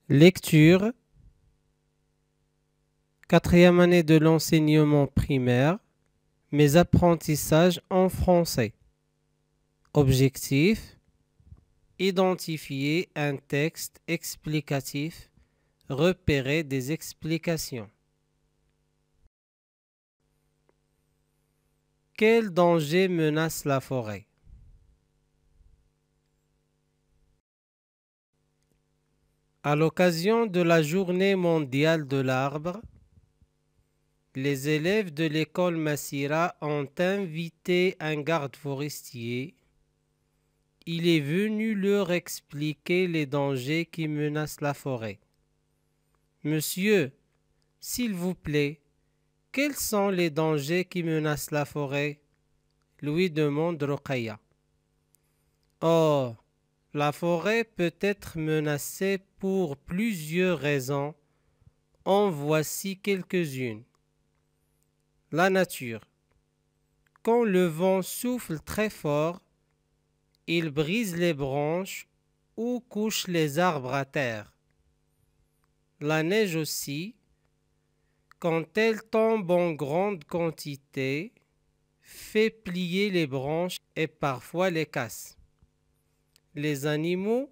Lecture, quatrième année de l'enseignement primaire, mes apprentissages en français. Objectif, identifier un texte explicatif, repérer des explications. Quel danger menace la forêt? À l'occasion de la Journée mondiale de l'arbre, les élèves de l'école Massira ont invité un garde forestier. Il est venu leur expliquer les dangers qui menacent la forêt. Monsieur, s'il vous plaît, quels sont les dangers qui menacent la forêt? Lui demande Rokhaya. Oh, la forêt peut être menacée pour plusieurs raisons. En voici quelques-unes. La nature. Quand le vent souffle très fort, il brise les branches ou couche les arbres à terre. La neige aussi, quand elle tombe en grande quantité, fait plier les branches et parfois les casse. Les animaux,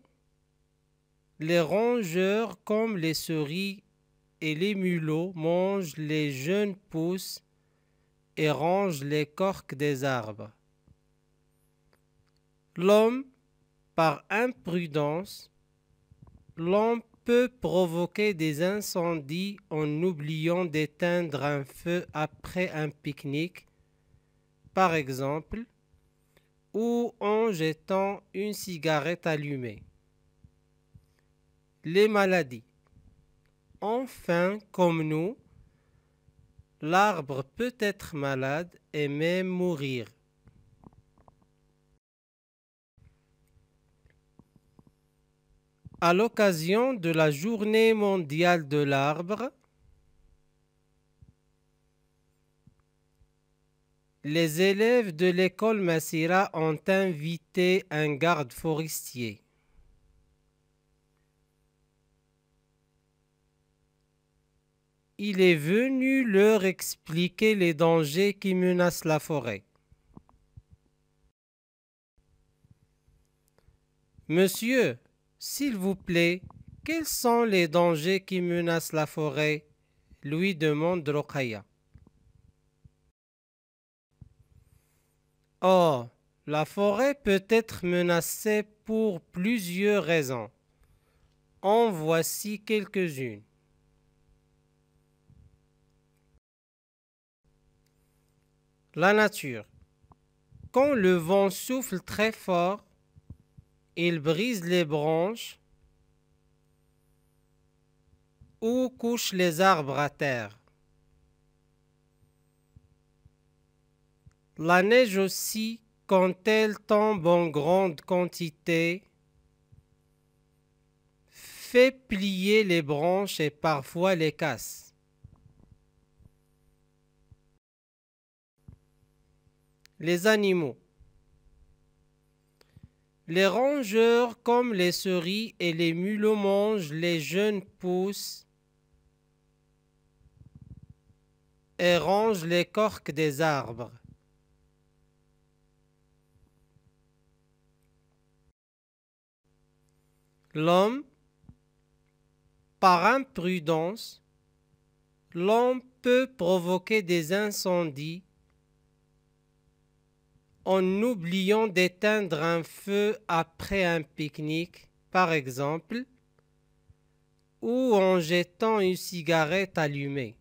les rongeurs comme les souris et les mulots mangent les jeunes pousses et rongent l'écorce des arbres. L'homme, par imprudence, l'homme peut provoquer des incendies en oubliant d'éteindre un feu après un pique-nique, par exemple, ou en jetant une cigarette allumée. Les maladies. Enfin, comme nous, l'arbre peut être malade et même mourir. À l'occasion de la Journée mondiale de l'arbre, les élèves de l'école Massira ont invité un garde forestier. Il est venu leur expliquer les dangers qui menacent la forêt. Monsieur, s'il vous plaît, quels sont les dangers qui menacent la forêt? Lui demande Rokhaya. Oh, la forêt peut être menacée pour plusieurs raisons. En voici quelques-unes. La nature. Quand le vent souffle très fort, il brise les branches ou couche les arbres à terre. La neige aussi, quand elle tombe en grande quantité, fait plier les branches et parfois les casse. Les animaux. Les rongeurs comme les souris et les mulots mangent les jeunes pousses et rongent l'écorce des arbres. L'homme, par imprudence, l'homme peut provoquer des incendies en oubliant d'éteindre un feu après un pique-nique, par exemple, ou en jetant une cigarette allumée.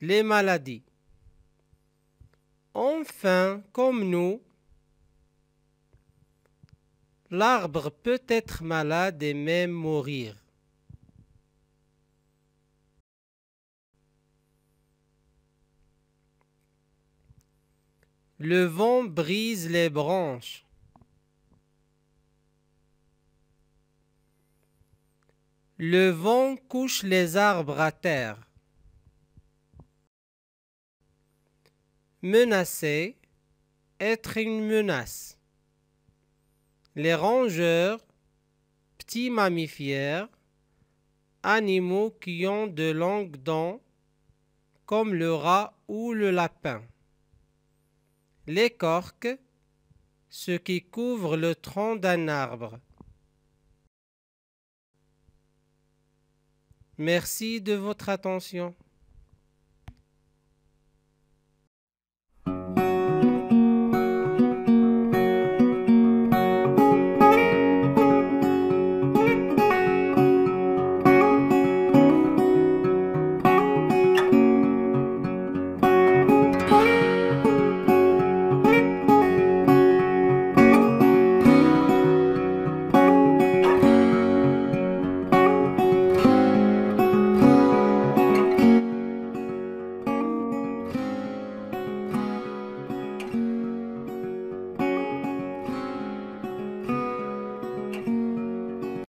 Les maladies. Enfin, comme nous, l'arbre peut être malade et même mourir. Le vent brise les branches. Le vent couche les arbres à terre. Menacer, être une menace. Les rongeurs, petits mammifères, animaux qui ont de longues dents, comme le rat ou le lapin. L'écorce, ce qui couvre le tronc d'un arbre. Merci de votre attention.